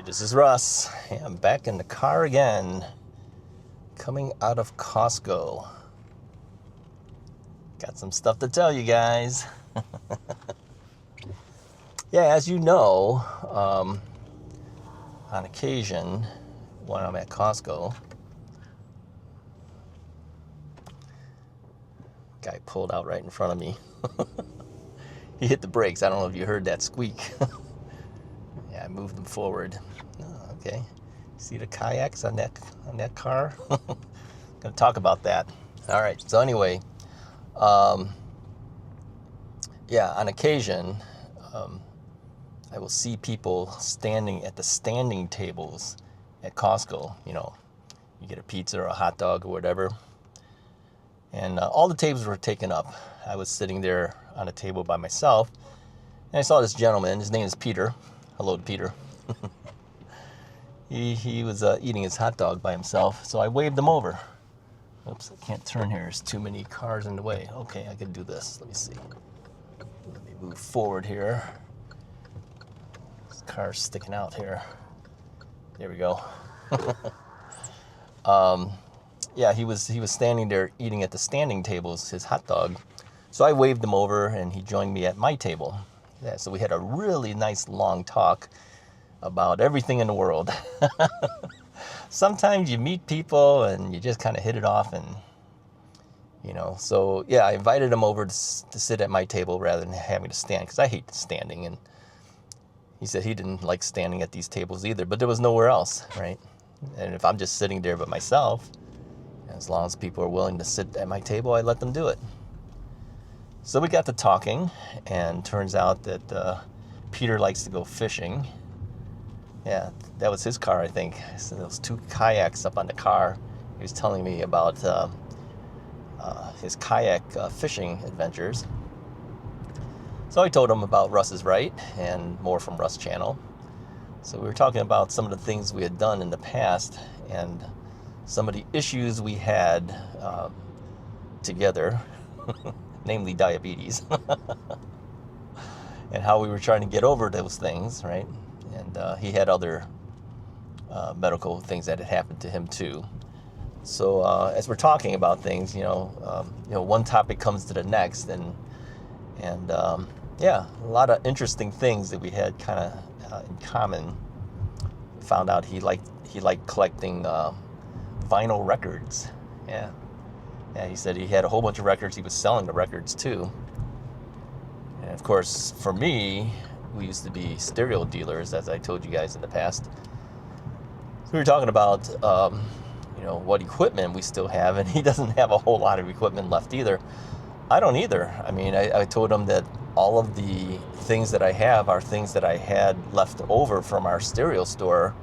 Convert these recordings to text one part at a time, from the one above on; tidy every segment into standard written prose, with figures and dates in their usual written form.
This is Russ. I'm back in the car again, coming out of Costco. Got some stuff to tell you guys. Yeah, as you know, on occasion, when I'm at Costco, guy pulled out right in front of me. He hit the brakes. I don't know if you heard that squeak. Yeah, I moved them forward. Oh, okay. See the kayaks on that car? Gonna talk about that. All right. So anyway, yeah, on occasion, I will see people standing at the standing tables at Costco. You know, you get a pizza or a hot dog or whatever, and all the tables were taken up. I was sitting there on a table by myself, and I saw this gentleman. His name is Peter. Hello to Peter. He was eating his hot dog by himself, so I waved him over. Oops, I can't turn here. There's too many cars in the way. Okay, I can do this. Let me see. Let me move forward here. This car's sticking out here. There we go. Yeah, he was standing there eating at the standing tables, his hot dog. So I waved him over, and he joined me at my table. Yeah, so we had a really nice long talk about everything in the world. Sometimes you meet people and you just kind of hit it off, and you know. So yeah, I invited him over to sit at my table rather than having to stand, because I hate standing. And he said he didn't like standing at these tables either, but there was nowhere else, right? And if I'm just sitting there by myself, as long as people are willing to sit at my table, I let them do it. So we got to talking, and turns out that Peter likes to go fishing. Yeah, that was his car, I think. So those two kayaks up on the car. He was telling me about his kayak fishing adventures. So I told him about Russ is Right and more from Russ channel. So we were talking about some of the things we had done in the past and some of the issues we had together. Namely diabetes, and how we were trying to get over those things, right? And he had other medical things that had happened to him too. So as we're talking about things, you know, one topic comes to the next, and yeah, a lot of interesting things that we had kind of in common. Found out he liked collecting vinyl records. Yeah. Yeah, he said he had a whole bunch of records. He was selling the records too. And of course, for me, we used to be stereo dealers, as I told you guys in the past. So we were talking about, you know, what equipment we still have, and he doesn't have a whole lot of equipment left either. I don't either. I mean, I told him that all of the things that I have are things that I had left over from our stereo store.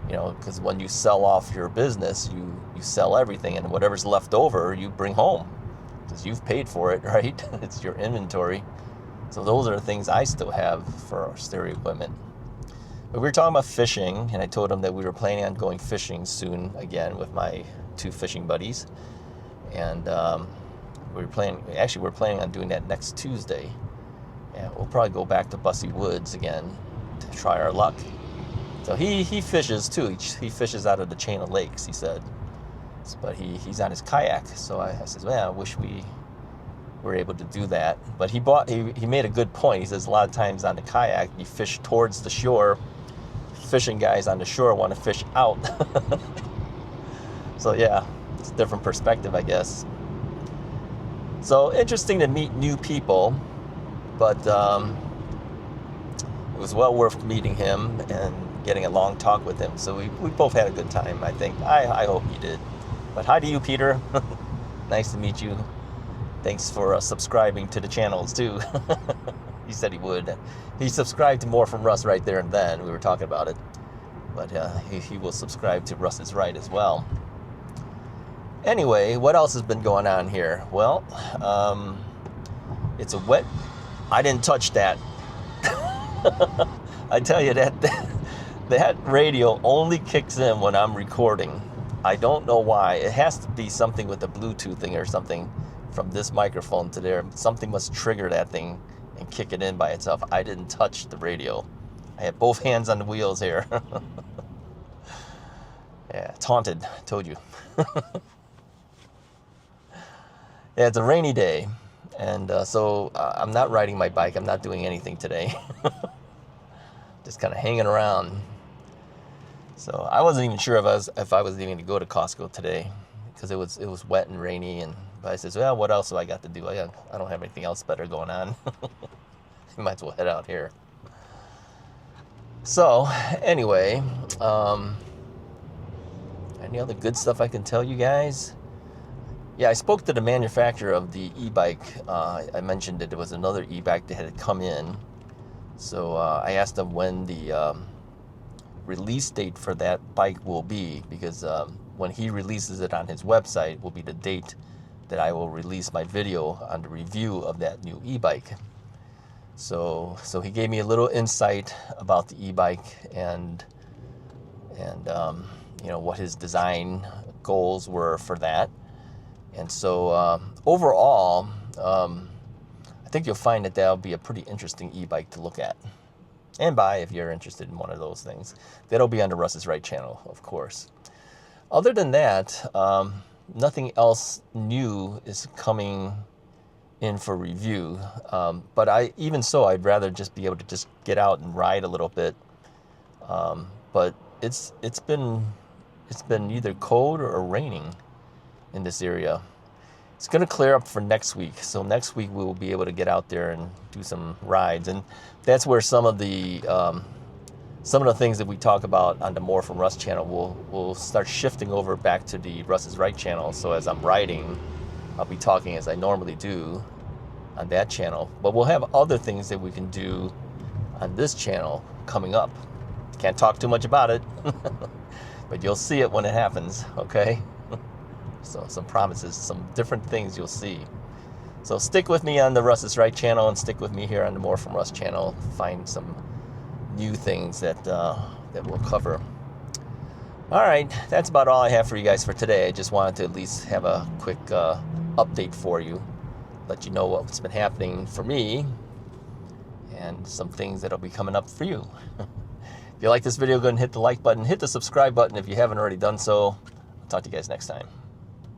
You know, because when you sell off your business, you sell everything, and whatever's left over, you bring home, because you've paid for it, right? It's your inventory. So those are the things I still have for our stereo equipment. But we were talking about fishing, and I told him that we were planning on going fishing soon again with my two fishing buddies. And we're planning on doing that next Tuesday. And we'll probably go back to Bussy Woods again to try our luck. So he fishes too. He fishes out of the chain of lakes, he said. But he's on his kayak. So I said, well, I wish we were able to do that. But he made a good point. He says a lot of times on the kayak, you fish towards the shore. Fishing guys on the shore want to fish out. So yeah, it's a different perspective, I guess. So interesting to meet new people. But it was well worth meeting him and getting a long talk with him. So we both had a good time, I think. I hope you did. But hi to you, Peter. Nice to meet you. Thanks for subscribing to the channels too. He said he would. He subscribed to more from Russ right there and then. We were talking about it. But he will subscribe to Russ is Right as well. Anyway, what else has been going on here? Well, it's a wet... I didn't touch that. I tell you that radio only kicks in when I'm recording. I don't know why. It has to be something with the Bluetooth thing or something from this microphone to there. Something must trigger that thing and kick it in by itself. I didn't touch the radio. I had both hands on the wheels here. Yeah, it's haunted, told you. Yeah, it's a rainy day, and so I'm not riding my bike. I'm not doing anything today. Just kind of hanging around. So I wasn't even sure if I was even going to go to Costco today, because it was wet and rainy. And but I says, well, what else have I got to do? I don't have anything else better going on. Might as well head out here. So anyway, any other good stuff I can tell you guys? Yeah, I spoke to the manufacturer of the e-bike. I mentioned that there was another e-bike that had come in. So I asked him when the release date for that bike will be, because when he releases it on his website will be the date that I will release my video on the review of that new e-bike. So he gave me a little insight about the e-bike and you know, what his design goals were for that. And so overall, I think you'll find that that'll be a pretty interesting e-bike to look at and buy if you're interested in one of those things. That'll be on the Russ's Right channel, of course. Other than that, nothing else new is coming in for review. But even so, I'd rather just be able to just get out and ride a little bit. But it's been either cold or raining in this area. It's going to clear up for next week. So next week we will be able to get out there and do some rides, and that's where some of the things that we talk about on the More from Russ channel will start shifting over back to the Russ's Right channel. So as I'm riding, I'll be talking as I normally do on that channel, but we'll have other things that we can do on this channel coming up. Can't talk too much about it, but you'll see it when it happens, okay? So some promises, some different things you'll see. So stick with me on the Russ's Right channel and stick with me here on the More from Russ channel. Find some new things that we'll cover. All right, that's about all I have for you guys for today. I just wanted to at least have a quick update for you, let you know what's been happening for me and some things that'll be coming up for you. If you like this video, go ahead and hit the like button, hit the subscribe button if you haven't already done so. I'll talk to you guys next time.